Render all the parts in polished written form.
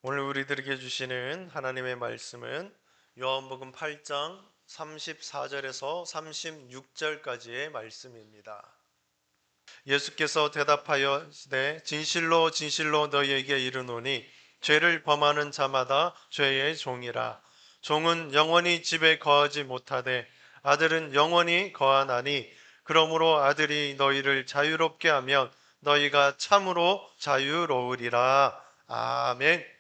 오늘 우리들에게 주시는 하나님의 말씀은 요한복음 8장 34절에서 36절까지의 말씀입니다. 예수께서 대답하여 이르시되 진실로 진실로 너희에게 이르노니 죄를 범하는 자마다 죄의 종이라. 종은 영원히 집에 거하지 못하되 아들은 영원히 거하나니 그러므로 아들이 너희를 자유롭게 하면 너희가 참으로 자유로우리라. 아멘.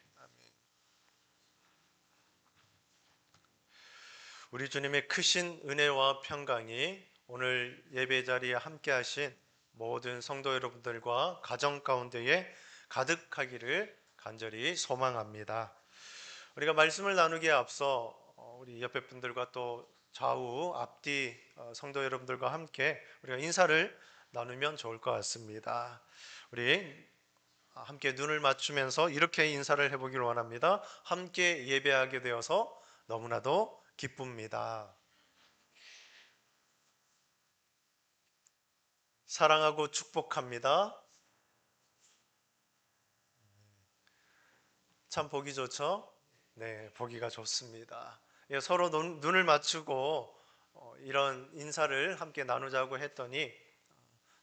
우리 주님의 크신 은혜와 평강이 오늘 예배 자리에 함께 하신 모든 성도 여러분들과 가정 가운데에 가득하기를 간절히 소망합니다. 우리가 말씀을 나누기에 앞서 우리 옆에 분들과 또 좌우 앞뒤 성도 여러분들과 함께 우리가 인사를 나누면 좋을 것 같습니다. 우리 함께 눈을 맞추면서 이렇게 인사를 해보기를 원합니다. 함께 예배하게 되어서 너무나도 기쁩니다. 사랑하고 축복합니다. 참 보기 좋죠? 네, 보기가 좋습니다. 예, 서로 눈을 맞추고 이런 인사를 함께 나누자고 했더니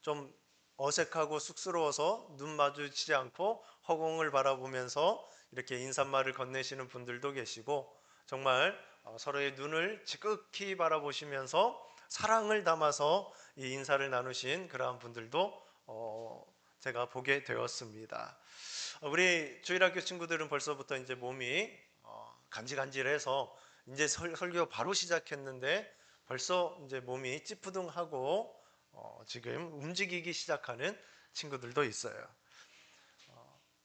좀 어색하고 쑥스러워서 눈 마주치지 않고 허공을 바라보면서 이렇게 인사말을 건네시는 분들도 계시고 정말 서로의 눈을 지극히 바라보시면서 사랑을 담아서 이 인사를 나누신 그러한 분들도 제가 보게 되었습니다. 우리 주일학교 친구들은 벌써부터 이제 몸이 간질간질해서 이제 설교 바로 시작했는데 벌써 이제 몸이 찌뿌둥하고 지금 움직이기 시작하는 친구들도 있어요.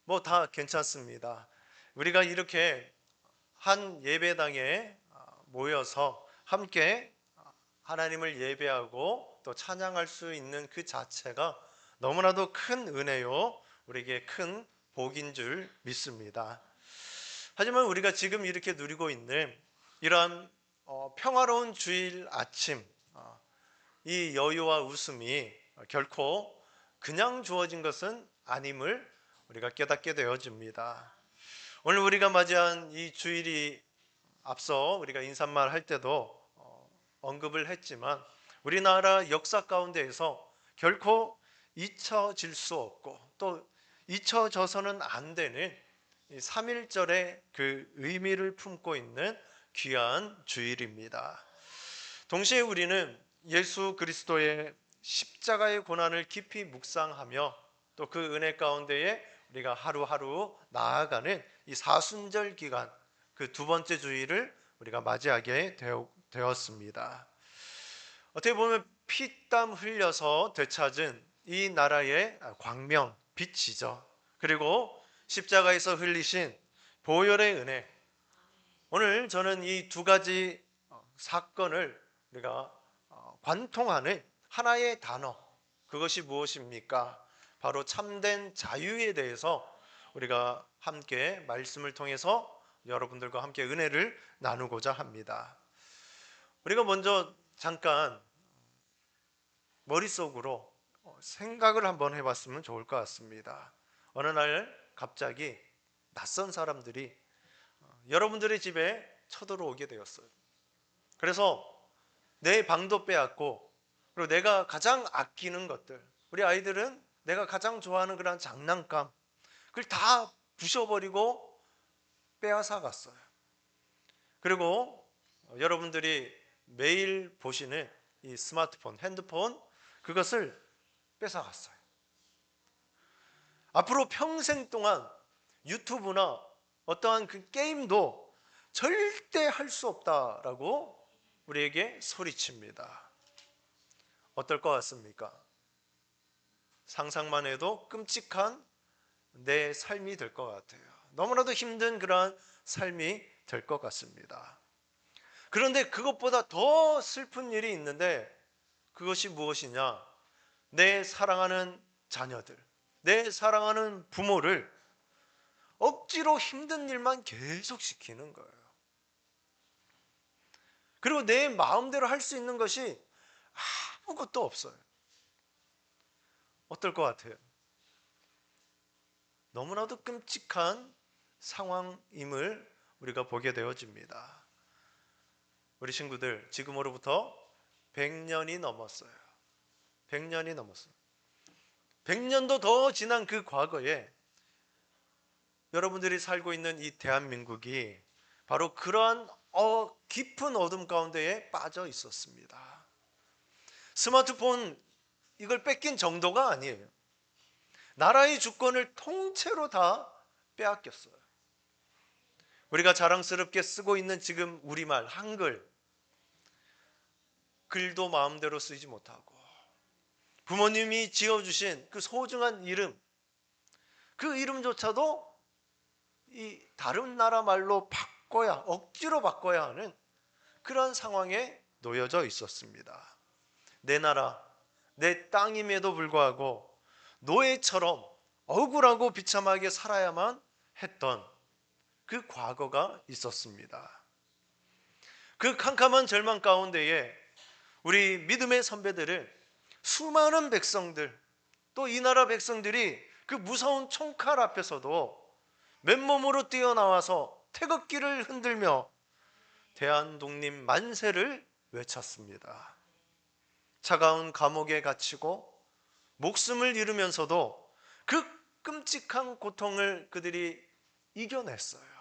뭐 다 괜찮습니다. 우리가 이렇게 한 예배당에 모여서 함께 하나님을 예배하고 또 찬양할 수 있는 그 자체가 너무나도 큰 은혜요, 우리에게 큰 복인 줄 믿습니다. 하지만 우리가 지금 이렇게 누리고 있는 이러한 평화로운 주일 아침, 이 여유와 웃음이 결코 그냥 주어진 것은 아님을 우리가 깨닫게 되어집니다. 오늘 우리가 맞이한 이 주일이 앞서 우리가 인사말 할 때도 언급을 했지만 우리나라 역사 가운데에서 결코 잊혀질 수 없고 또 잊혀져서는 안 되는 3.1절의 그 의미를 품고 있는 귀한 주일입니다. 동시에 우리는 예수 그리스도의 십자가의 고난을 깊이 묵상하며 또 그 은혜 가운데에 우리가 하루하루 나아가는 이 사순절 기간, 그 두 번째 주일을 우리가 맞이하게 되었습니다. 어떻게 보면 피땀 흘려서 되찾은 이 나라의 광명, 빛이죠. 그리고 십자가에서 흘리신 보혈의 은혜. 오늘 저는 이 두 가지 사건을 우리가 관통하는 하나의 단어, 그것이 무엇입니까? 바로 참된 자유에 대해서 우리가 함께 말씀을 통해서 여러분들과 함께 은혜를 나누고자 합니다. 우리가 먼저 잠깐 머릿속으로 생각을 한번 해봤으면 좋을 것 같습니다. 어느 날 갑자기 낯선 사람들이 여러분들의 집에 쳐들어오게 되었어요. 그래서 내 방도 빼앗고, 그리고 내가 가장 아끼는 것들, 우리 아이들은 내가 가장 좋아하는 그런 장난감, 그걸 다 부셔버리고 빼앗아 갔어요. 그리고 여러분들이 매일 보시는 이 스마트폰, 핸드폰, 그것을 뺏어갔어요. 앞으로 평생 동안 유튜브나 어떠한 그 게임도 절대 할 수 없다라고 우리에게 소리칩니다. 어떨 것 같습니까? 상상만 해도 끔찍한 내 삶이 될 것 같아요. 너무나도 힘든 그러한 삶이 될 것 같습니다. 그런데 그것보다 더 슬픈 일이 있는데 그것이 무엇이냐? 내 사랑하는 자녀들, 내 사랑하는 부모를 억지로 힘든 일만 계속 시키는 거예요. 그리고 내 마음대로 할 수 있는 것이 아무것도 없어요. 어떨 것 같아요? 너무나도 끔찍한 상황임을 우리가 보게 되어집니다. 우리 친구들, 지금으로부터 100년이 넘었어요. 100년이 넘었어요. 100년도 더 지난 그 과거에 여러분들이 살고 있는 이 대한민국이 바로 그러한 깊은 어둠 가운데에 빠져 있었습니다. 스마트폰 이걸 뺏긴 정도가 아니에요. 나라의 주권을 통째로 다 빼앗겼어요. 우리가 자랑스럽게 쓰고 있는 지금 우리말, 한글, 글도 마음대로 쓰지 못하고 부모님이 지어주신 그 소중한 이름, 그 이름조차도 이 다른 나라 말로 바꿔야, 억지로 바꿔야 하는 그런 상황에 놓여져 있었습니다. 내 나라, 내 땅임에도 불구하고 노예처럼 억울하고 비참하게 살아야만 했던 그 과거가 있었습니다. 그 캄캄한 절망 가운데에 우리 믿음의 선배들을 수많은 백성들, 또 이 나라 백성들이 그 무서운 총칼 앞에서도 맨몸으로 뛰어나와서 태극기를 흔들며 대한독립 만세를 외쳤습니다. 차가운 감옥에 갇히고 목숨을 잃으면서도 그 끔찍한 고통을 그들이 이겨냈어요.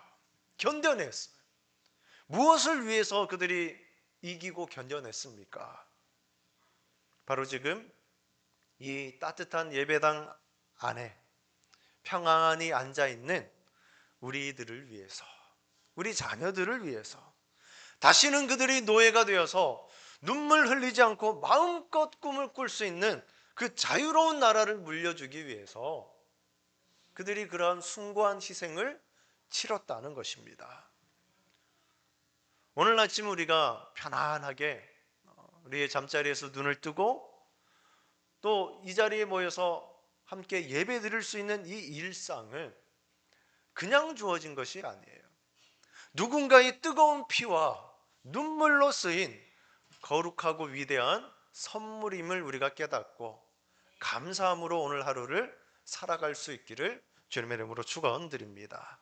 견뎌냈어요. 무엇을 위해서 그들이 이기고 견뎌냈습니까? 바로 지금 이 따뜻한 예배당 안에 평안히 앉아있는 우리들을 위해서, 우리 자녀들을 위해서, 다시는 그들이 노예가 되어서 눈물 흘리지 않고 마음껏 꿈을 꿀 수 있는 그 자유로운 나라를 물려주기 위해서 그들이 그러한 숭고한 희생을 치렀다는 것입니다. 오늘 아침 우리가 편안하게 우리의 잠자리에서 눈을 뜨고 또 이 자리에 모여서 함께 예배 드릴 수 있는 이 일상을 그냥 주어진 것이 아니에요. 누군가의 뜨거운 피와 눈물로 쓰인 거룩하고 위대한 선물임을 우리가 깨닫고 감사함으로 오늘 하루를 살아갈 수 있기를 주님의 이름으로 축원드립니다.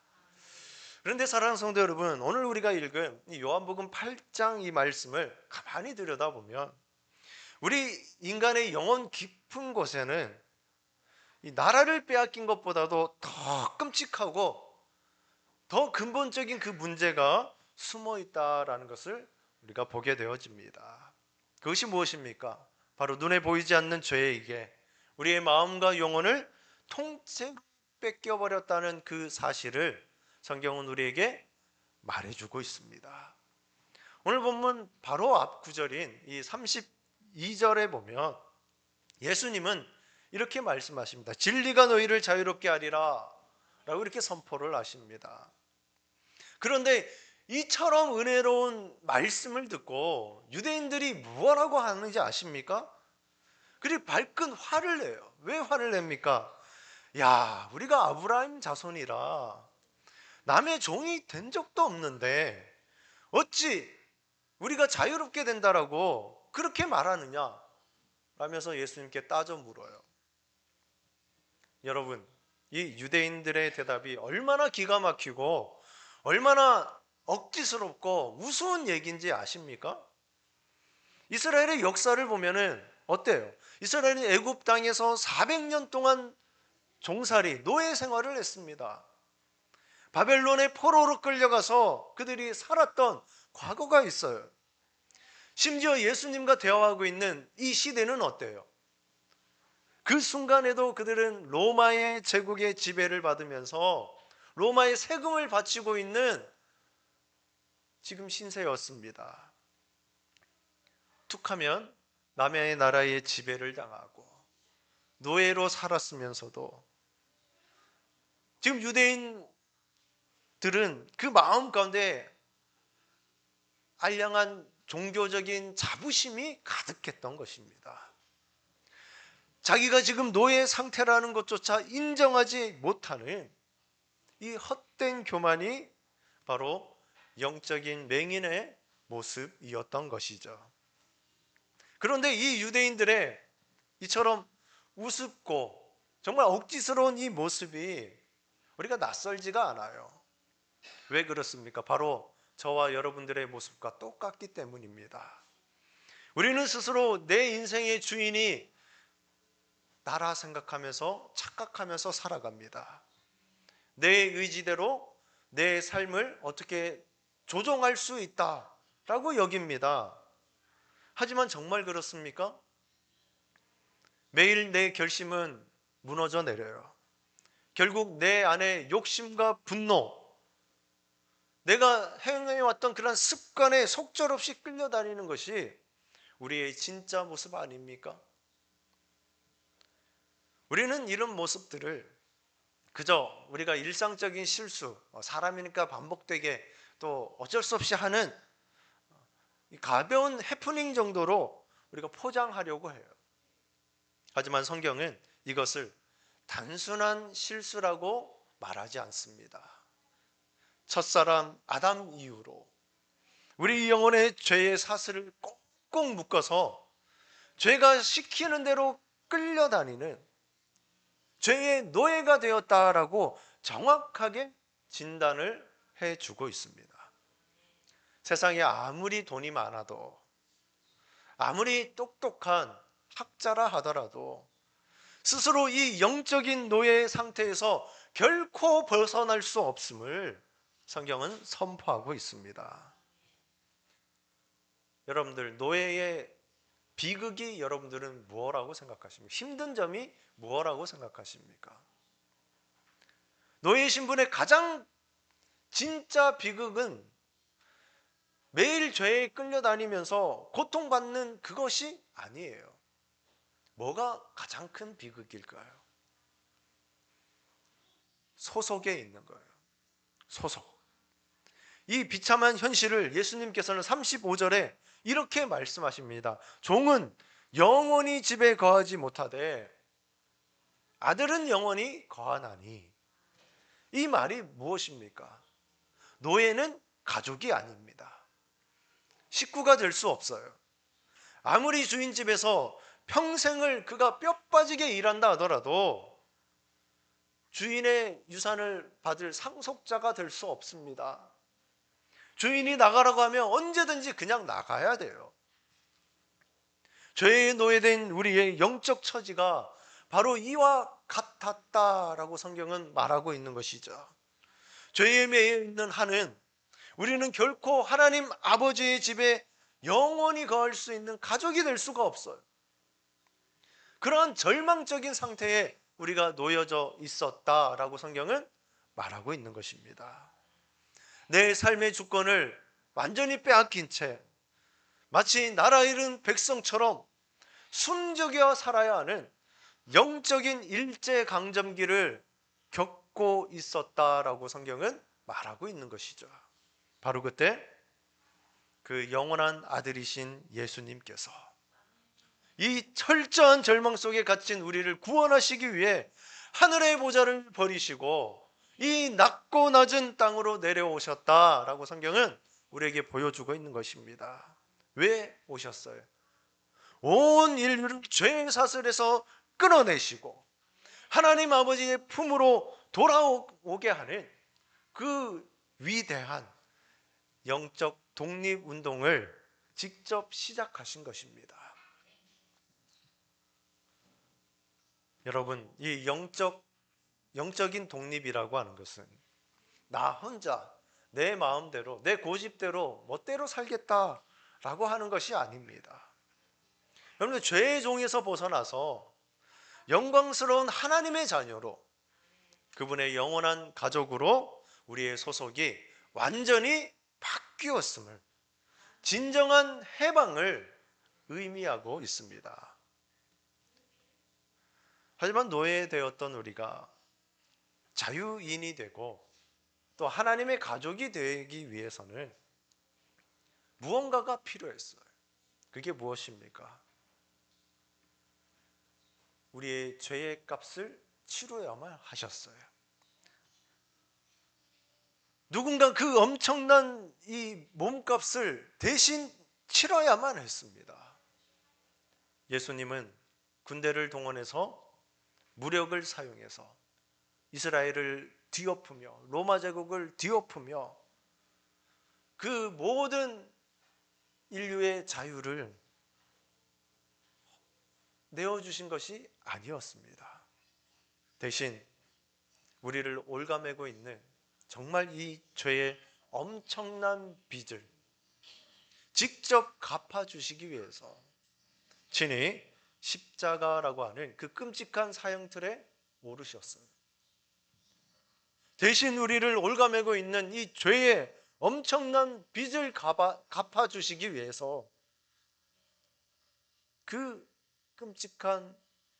그런데 사랑하는 성도 여러분, 오늘 우리가 읽은 이 요한복음 8장 이 말씀을 가만히 들여다보면 우리 인간의 영혼 깊은 곳에는 이 나라를 빼앗긴 것보다도 더 끔찍하고 더 근본적인 그 문제가 숨어 있다라는 것을 우리가 보게 되어집니다. 그것이 무엇입니까? 바로 눈에 보이지 않는 죄에게 우리의 마음과 영혼을 통째로 뺏겨버렸다는 그 사실을 성경은 우리에게 말해주고 있습니다. 오늘 본문 바로 앞 구절인 이 32절에 보면 예수님은 이렇게 말씀하십니다. 진리가 너희를 자유롭게 하리라 라고 이렇게 선포를 하십니다. 그런데 이처럼 은혜로운 말씀을 듣고 유대인들이 무엇라고 하는지 아십니까? 그리 발끈 화를 내요. 왜 화를 냅니까? 야, 우리가 아브라함 자손이라 남의 종이 된 적도 없는데 어찌 우리가 자유롭게 된다라고 그렇게 말하느냐? 라면서 예수님께 따져 물어요. 여러분, 이 유대인들의 대답이 얼마나 기가 막히고 얼마나 억지스럽고 우스운 얘기인지 아십니까? 이스라엘의 역사를 보면은 어때요? 이스라엘은 애굽 땅에서 400년 동안 종살이, 노예 생활을 했습니다. 바벨론의 포로로 끌려가서 그들이 살았던 과거가 있어요. 심지어 예수님과 대화하고 있는 이 시대는 어때요? 그 순간에도 그들은 로마의 제국의 지배를 받으면서 로마의 세금을 바치고 있는 지금 신세였습니다. 툭하면 남의 나라의 지배를 당하고 노예로 살았으면서도 지금 유대인들은 그 마음 가운데 알량한 종교적인 자부심이 가득했던 것입니다. 자기가 지금 노예 상태라는 것조차 인정하지 못하는 이 헛된 교만이 바로 영적인 맹인의 모습이었던 것이죠. 그런데 이 유대인들의 이처럼 우습고 정말 억지스러운 이 모습이 우리가 낯설지가 않아요. 왜 그렇습니까? 바로 저와 여러분들의 모습과 똑같기 때문입니다. 우리는 스스로 내 인생의 주인이 나라 생각하면서 착각하면서 살아갑니다. 내 의지대로 내 삶을 어떻게 조종할 수 있다라고 여깁니다. 하지만 정말 그렇습니까? 매일 내 결심은 무너져 내려요. 결국 내 안에 욕심과 분노, 내가 행해왔던 그런 습관에 속절없이 끌려다니는 것이 우리의 진짜 모습 아닙니까? 우리는 이런 모습들을 그저 우리가 일상적인 실수, 사람이니까 반복되게 또 어쩔 수 없이 하는 가벼운 해프닝 정도로 우리가 포장하려고 해요. 하지만 성경은 이것을 단순한 실수라고 말하지 않습니다. 첫사람 아담 이후로 우리 영혼의 죄의 사슬을 꼭꼭 묶어서 죄가 시키는 대로 끌려다니는 죄의 노예가 되었다라고 정확하게 진단을 해주고 있습니다. 세상에 아무리 돈이 많아도 아무리 똑똑한 학자라 하더라도 스스로 이 영적인 노예 상태에서 결코 벗어날 수 없음을 성경은 선포하고 있습니다. 여러분들, 노예의 비극이 여러분들은 무엇라고 생각하십니까? 힘든 점이 무엇라고 생각하십니까? 노예 신분의 가장 진짜 비극은 매일 죄에 끌려다니면서 고통받는 그것이 아니에요. 뭐가 가장 큰 비극일까요? 소속에 있는 거예요. 소속. 이 비참한 현실을 예수님께서는 35절에 이렇게 말씀하십니다. 종은 영원히 집에 거하지 못하되 아들은 영원히 거하나니. 이 말이 무엇입니까? 노예는 가족이 아닙니다. 식구가 될 수 없어요. 아무리 주인 집에서 평생을 그가 뼈 빠지게 일한다 하더라도 주인의 유산을 받을 상속자가 될 수 없습니다. 주인이 나가라고 하면 언제든지 그냥 나가야 돼요. 죄의 노예된 우리의 영적 처지가 바로 이와 같았다라고 성경은 말하고 있는 것이죠. 죄에 매여 있는 한은 우리는 결코 하나님 아버지의 집에 영원히 거할 수 있는 가족이 될 수가 없어요. 그러한 절망적인 상태에 우리가 놓여져 있었다라고 성경은 말하고 있는 것입니다. 내 삶의 주권을 완전히 빼앗긴 채 마치 나라 잃은 백성처럼 숨죽여 살아야 하는 영적인 일제강점기를 겪고 있었다라고 성경은 말하고 있는 것이죠. 바로 그때 그 영원한 아들이신 예수님께서 이 철저한 절망 속에 갇힌 우리를 구원하시기 위해 하늘의 보좌를 버리시고 이 낮고 낮은 땅으로 내려오셨다라고 성경은 우리에게 보여주고 있는 것입니다. 왜 오셨어요? 온 인류를 죄의 사슬에서 끊어내시고 하나님 아버지의 품으로 돌아오게 하는 그 위대한 영적 독립운동을 직접 시작하신 것입니다. 여러분, 이 영적인 독립이라고 하는 것은 나 혼자 내 마음대로 내 고집대로 멋대로 살겠다라고 하는 것이 아닙니다. 여러분들, 죄의 종에서 벗어나서 영광스러운 하나님의 자녀로 그분의 영원한 가족으로 우리의 소속이 완전히 바뀌었음을, 진정한 해방을 의미하고 있습니다. 하지만 노예되었던 우리가 자유인이 되고 또 하나님의 가족이 되기 위해서는 무언가가 필요했어요. 그게 무엇입니까? 우리의 죄의 값을 치루야만 하셨어요. 누군가 그 엄청난 이 몸값을 대신 치러야만 했습니다. 예수님은 군대를 동원해서 무력을 사용해서 이스라엘을 뒤엎으며 로마 제국을 뒤엎으며 그 모든 인류의 자유를 내어주신 것이 아니었습니다. 대신 우리를 올가매고 있는 정말 이 죄의 엄청난 빚을 직접 갚아주시기 위해서 친히 십자가라고 하는 그 끔찍한 사형틀에 오르셨어요. 대신 우리를 올가매고 있는 이 죄의 엄청난 빚을 갚아주시기 위해서 그 끔찍한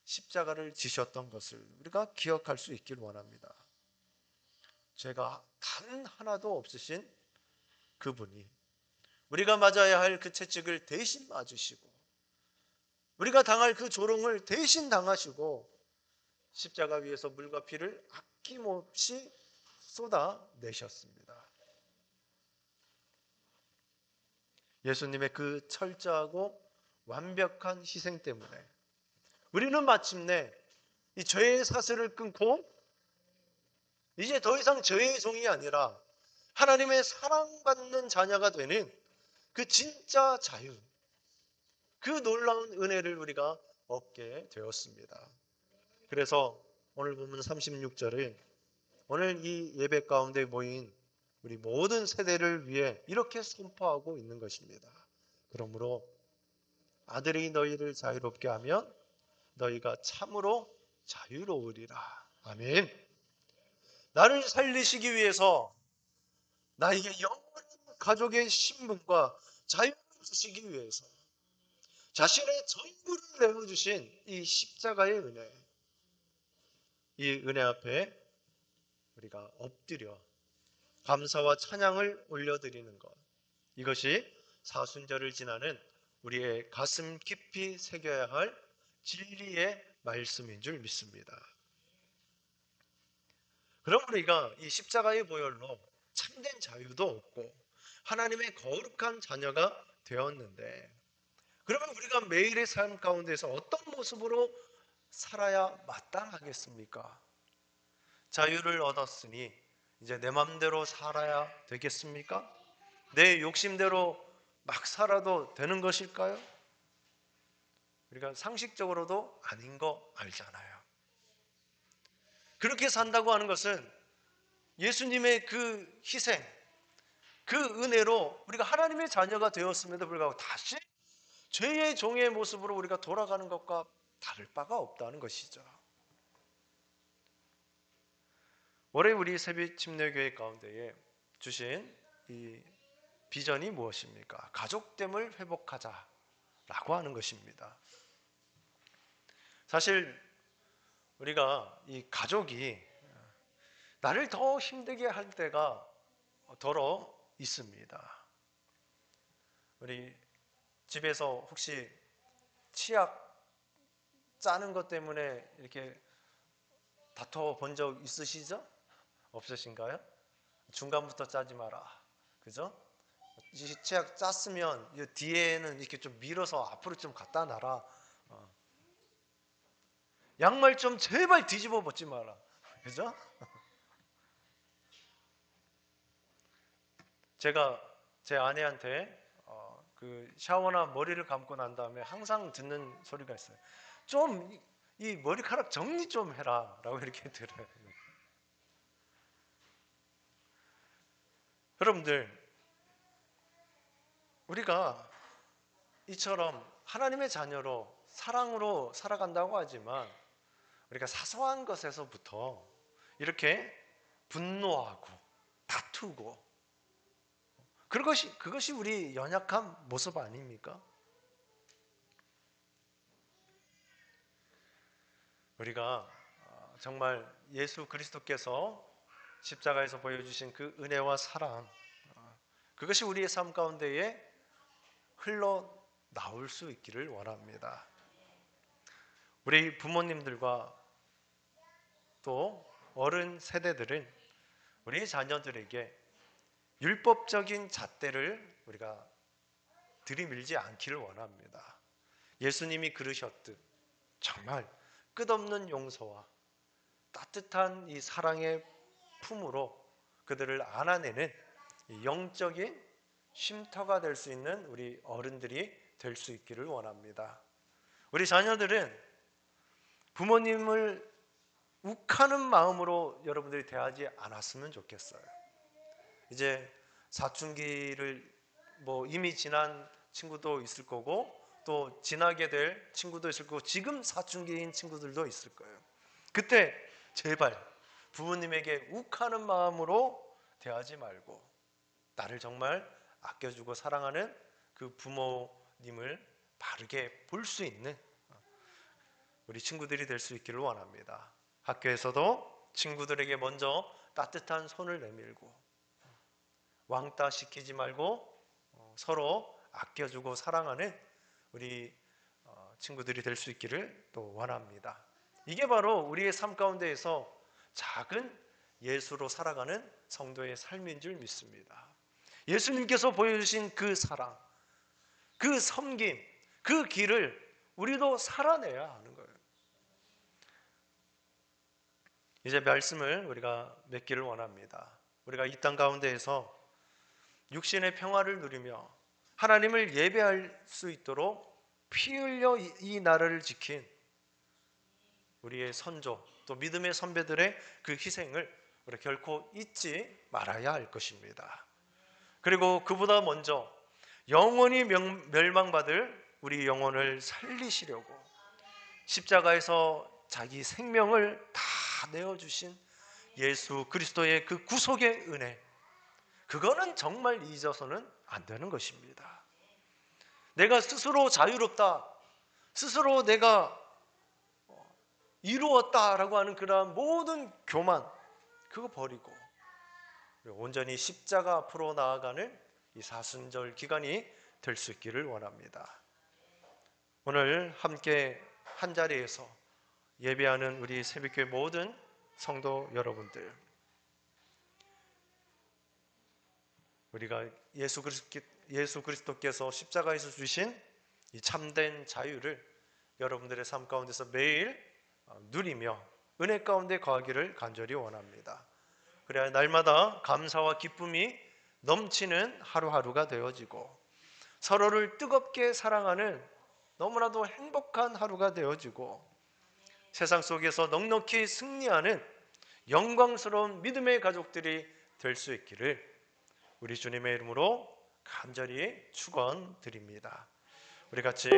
십자가를 지셨던 것을 우리가 기억할 수 있길 원합니다. 죄가 단 하나도 없으신 그분이 우리가 맞아야 할 그 채찍을 대신 맞으시고 우리가 당할 그 조롱을 대신 당하시고 십자가 위에서 물과 피를 아낌없이 쏟아내셨습니다. 예수님의 그 철저하고 완벽한 희생 때문에 우리는 마침내 이 죄의 사슬을 끊고 이제 더 이상 죄의 종이 아니라 하나님의 사랑받는 자녀가 되는 그 진짜 자유, 그 놀라운 은혜를 우리가 얻게 되었습니다. 그래서 오늘 보면 36절에 오늘 이 예배 가운데 모인 우리 모든 세대를 위해 이렇게 선포하고 있는 것입니다. 그러므로 아들이 너희를 자유롭게 하면 너희가 참으로 자유로우리라. 아멘. 나를 살리시기 위해서 나에게 영원한 가족의 신분과 자유를 주시기 위해서 자신의 전부를 내어주신 이 십자가의 은혜, 이 은혜 앞에 우리가 엎드려 감사와 찬양을 올려드리는 것, 이것이 사순절을 지나는 우리의 가슴 깊이 새겨야 할 진리의 말씀인 줄 믿습니다. 그럼 우리가 이 십자가의 보혈로 참된 자유도 얻고 하나님의 거룩한 자녀가 되었는데, 그러면 우리가 매일의 삶 가운데서 어떤 모습으로 살아야 마땅하겠습니까? 자유를 얻었으니 이제 내 맘대로 살아야 되겠습니까? 내 욕심대로 막 살아도 되는 것일까요? 우리가 상식적으로도 아닌 거 알잖아요. 그렇게 산다고 하는 것은 예수님의 그 희생, 그 은혜로 우리가 하나님의 자녀가 되었음에도 불구하고 다시 죄의 종의 모습으로 우리가 돌아가는 것과 다를 바가 없다는 것이죠. 올해 우리 새벽 침례교회 가운데에 주신 이 비전이 무엇입니까? 가족됨을 회복하자라고 하는 것입니다. 사실 우리가 이 가족이 나를 더 힘들게 할 때가 더러 있습니다. 우리 집에서 혹시 치약 짜는 것 때문에 이렇게 다퉈 본 적 있으시죠? 없으신가요? 중간부터 짜지 마라. 그죠? 이 치약 짰으면 이 뒤에는 이렇게 좀 밀어서 앞으로 좀 갖다 놔라. 양말 좀 제발 뒤집어 벗지 마라. 그죠? 제가 제 아내한테 그 샤워나 머리를 감고 난 다음에 항상 듣는 소리가 있어요. 좀 이 머리카락 정리 좀 해라 라고 이렇게 들어요. 여러분들, 우리가 이처럼 하나님의 자녀로 사랑으로 살아간다고 하지만 우리가 사소한 것에서부터 이렇게 분노하고 다투고 그것이 우리 연약한 모습 아닙니까? 우리가 정말 예수 그리스도께서 십자가에서 보여주신 그 은혜와 사랑, 그것이 우리의 삶 가운데에 흘러 나올 수 있기를 원합니다. 우리 부모님들과 또 어른 세대들은 우리 자녀들에게 율법적인 잣대를 우리가 들이밀지 않기를 원합니다. 예수님이 그러셨듯 정말 끝없는 용서와 따뜻한 이 사랑의 품으로 그들을 안아내는 이 영적인 쉼터가 될 수 있는 우리 어른들이 될 수 있기를 원합니다. 우리 자녀들은 부모님을 욱하는 마음으로 여러분들이 대하지 않았으면 좋겠어요. 이제 사춘기를 이미 지난 친구도 있을 거고 또 지나게 될 친구도 있을 거고 지금 사춘기인 친구들도 있을 거예요. 그때 제발 부모님에게 욱하는 마음으로 대하지 말고 나를 정말 아껴주고 사랑하는 그 부모님을 바르게 볼 수 있는 우리 친구들이 될 수 있기를 원합니다. 학교에서도 친구들에게 먼저 따뜻한 손을 내밀고 왕따 시키지 말고 서로 아껴주고 사랑하는 우리 친구들이 될 수 있기를 또 원합니다. 이게 바로 우리의 삶 가운데에서 작은 예수로 살아가는 성도의 삶인 줄 믿습니다. 예수님께서 보여주신 그 사랑, 그 섬김, 그 길을 우리도 살아내야 하는 거예요. 이제 말씀을 우리가 맺기를 원합니다. 우리가 이 땅 가운데에서 육신의 평화를 누리며 하나님을 예배할 수 있도록 피 흘려 이 나라를 지킨 우리의 선조 또 믿음의 선배들의 그 희생을 우리 결코 잊지 말아야 할 것입니다. 그리고 그보다 먼저 영원히 멸망받을 우리 영혼을 살리시려고 십자가에서 자기 생명을 다 내어주신 예수 그리스도의 그 구속의 은혜, 그거는 정말 잊어서는 안 되는 것입니다. 내가 스스로 자유롭다, 스스로 내가 이루었다라고 하는 그러한 모든 교만, 그거 버리고 온전히 십자가 앞으로 나아가는 이 사순절 기간이 될 수 있기를 원합니다. 오늘 함께 한 자리에서 예배하는 우리 새벽교회 모든 성도 여러분들, 우리가 예수 그리스도께서 십자가에서 주신 이 참된 자유를 여러분들의 삶 가운데서 매일 누리며 은혜 가운데 거하기를 간절히 원합니다. 그래야 날마다 감사와 기쁨이 넘치는 하루하루가 되어지고 서로를 뜨겁게 사랑하는 너무나도 행복한 하루가 되어지고 세상 속에서 넉넉히 승리하는 영광스러운 믿음의 가족들이 될 수 있기를 우리 주님의 이름으로 간절히 축원드립니다. 우리 같이